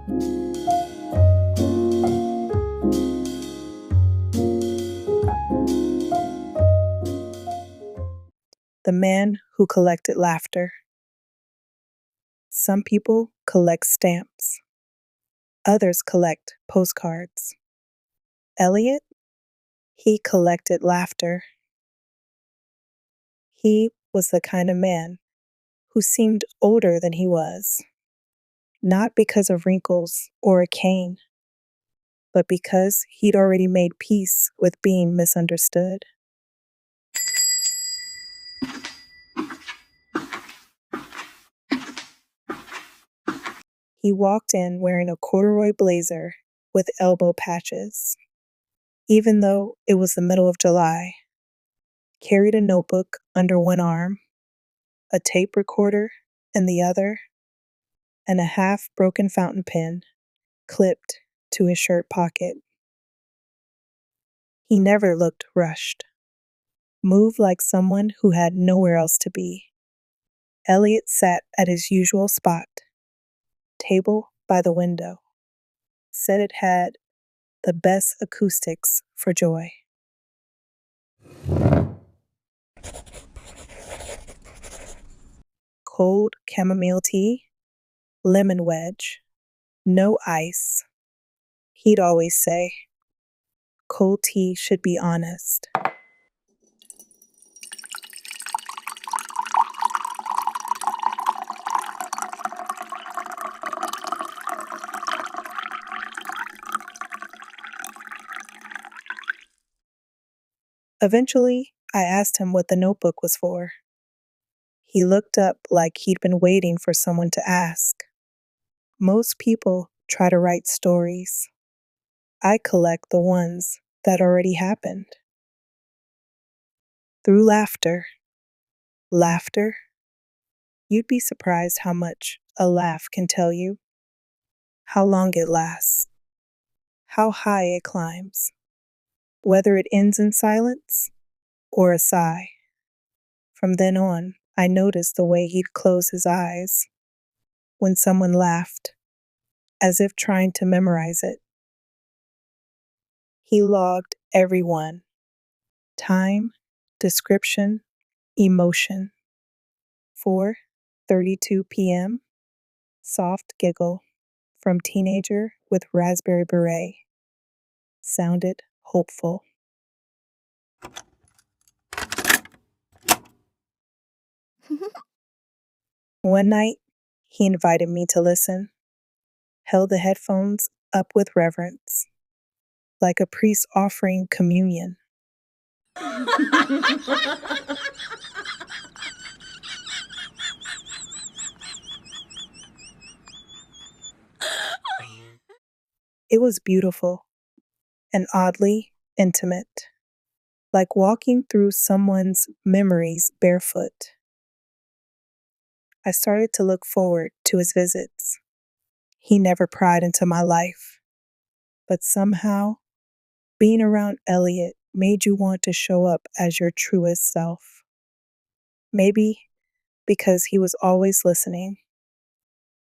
The man who collected laughter. Some people collect stamps. Others collect postcards. Elliot, he collected laughter. He was the kind of man who seemed older than he was, not because of wrinkles or a cane, but because he'd already made peace with being misunderstood. He walked in wearing a corduroy blazer with elbow patches, even though it was the middle of July, carried a notebook under one arm, a tape recorder in the other, and a half-broken fountain pen clipped to his shirt pocket. He never looked rushed, moved like someone who had nowhere else to be. Elliot sat at his usual spot, table by the window. Said it had the best acoustics for joy. Cold chamomile tea, lemon wedge, no ice. He'd always say, cold tea should be honest. Eventually, I asked him what the notebook was for. He looked up like he'd been waiting for someone to ask. Most people try to write stories. I collect the ones that already happened. Through laughter, you'd be surprised how much a laugh can tell you, how long it lasts, how high it climbs, whether it ends in silence or a sigh. From then on, I noticed the way he'd close his eyes when someone laughed, as if trying to memorize it. He logged every one: time, description, emotion. 4:32 p.m. Soft giggle from teenager with raspberry beret. Sounded hopeful. One night, he invited me to listen, held the headphones up with reverence, like a priest offering communion. It was beautiful and oddly intimate, like walking through someone's memories barefoot. I started to look forward to his visits. He never pried into my life, but somehow, being around Elliot made you want to show up as your truest self. Maybe because he was always listening,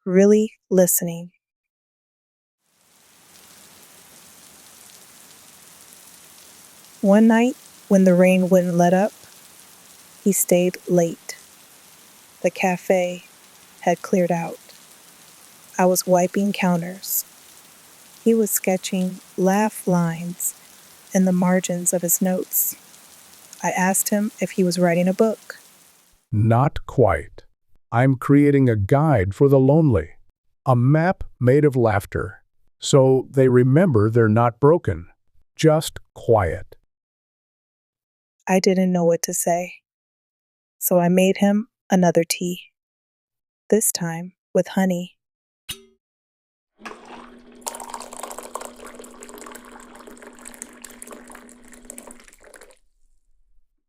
really listening. One night, when the rain wouldn't let up, he stayed late. The cafe had cleared out. I was wiping counters. He was sketching laugh lines in the margins of his notes. I asked him if he was writing a book. Not quite. I'm creating a guide for the lonely. A map made of laughter, so they remember they're not broken, just quiet. I didn't know what to say, so I made him another tea, this time with honey.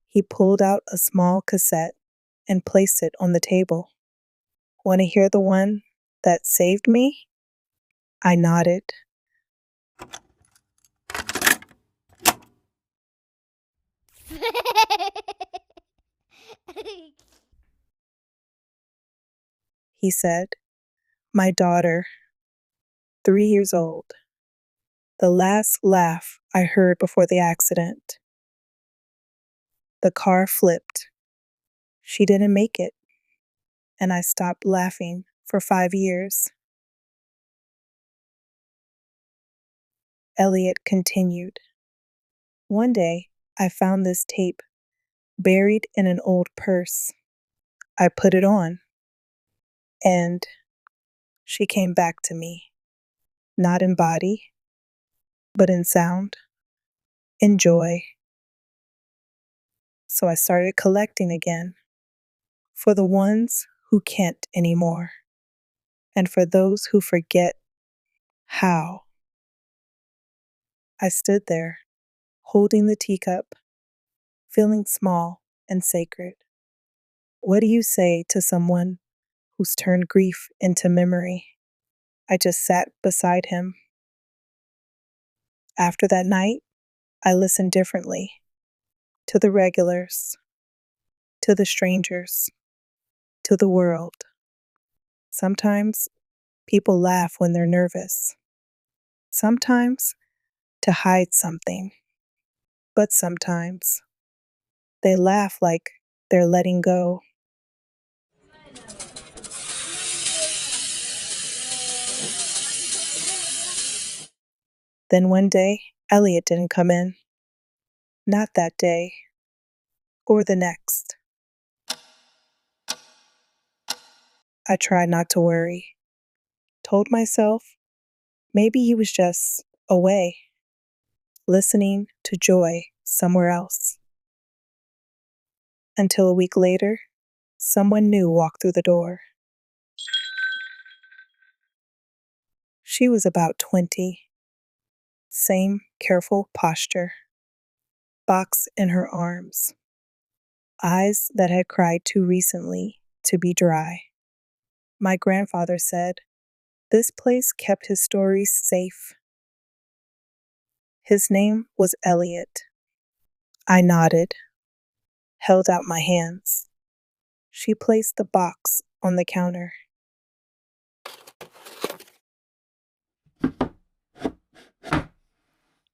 He pulled out a small cassette and placed it on the table. Want to hear the one that saved me? I nodded. He said, my daughter. 3 years old. The last laugh I heard before the accident. The car flipped. She didn't make it, and I stopped laughing for 5 years. Elliot continued. One day, I found this tape buried in an old purse. I put it on, and she came back to me, not in body, but in sound, in joy. So I started collecting again for the ones who can't anymore, and for those who forget how. I stood there, holding the teacup, feeling small and sacred. What do you say to someone who's turned grief into memory? I just sat beside him. After that night, I listened differently to the regulars, to the strangers, to the world. Sometimes people laugh when they're nervous. Sometimes to hide something. But sometimes they laugh like they're letting go. Then one day, Elliot didn't come in. Not that day, or the next. I tried not to worry. Told myself maybe he was just away, listening to joy somewhere else. Until a week later, someone new walked through the door. She was about 20. Same careful posture. Box in her arms. Eyes that had cried too recently to be dry. My grandfather said, this place kept his stories safe. His name was Elliot. I nodded, held out my hands. She placed the box on the counter.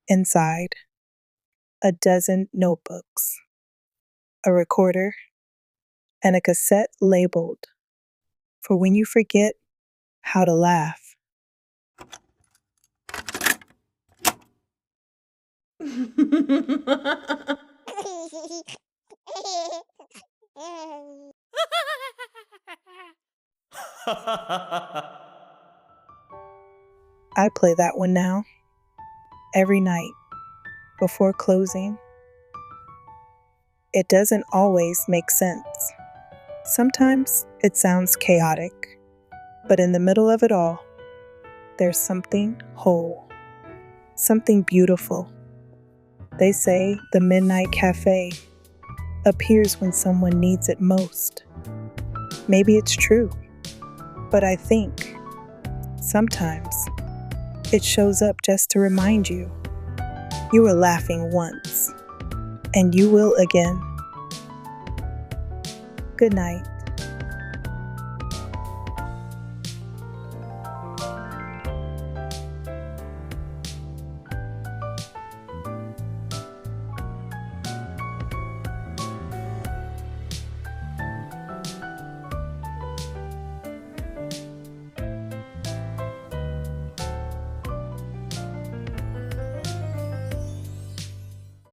Inside, a dozen notebooks, a recorder, and a cassette labeled for when you forget how to laugh. I play that one now, every night, before closing. It doesn't always make sense. Sometimes it sounds chaotic, but in the middle of it all, there's something whole, something beautiful. They say the midnight cafe appears when someone needs it most. Maybe it's true, but I think sometimes it shows up just to remind you you were laughing once, and you will again. Good night.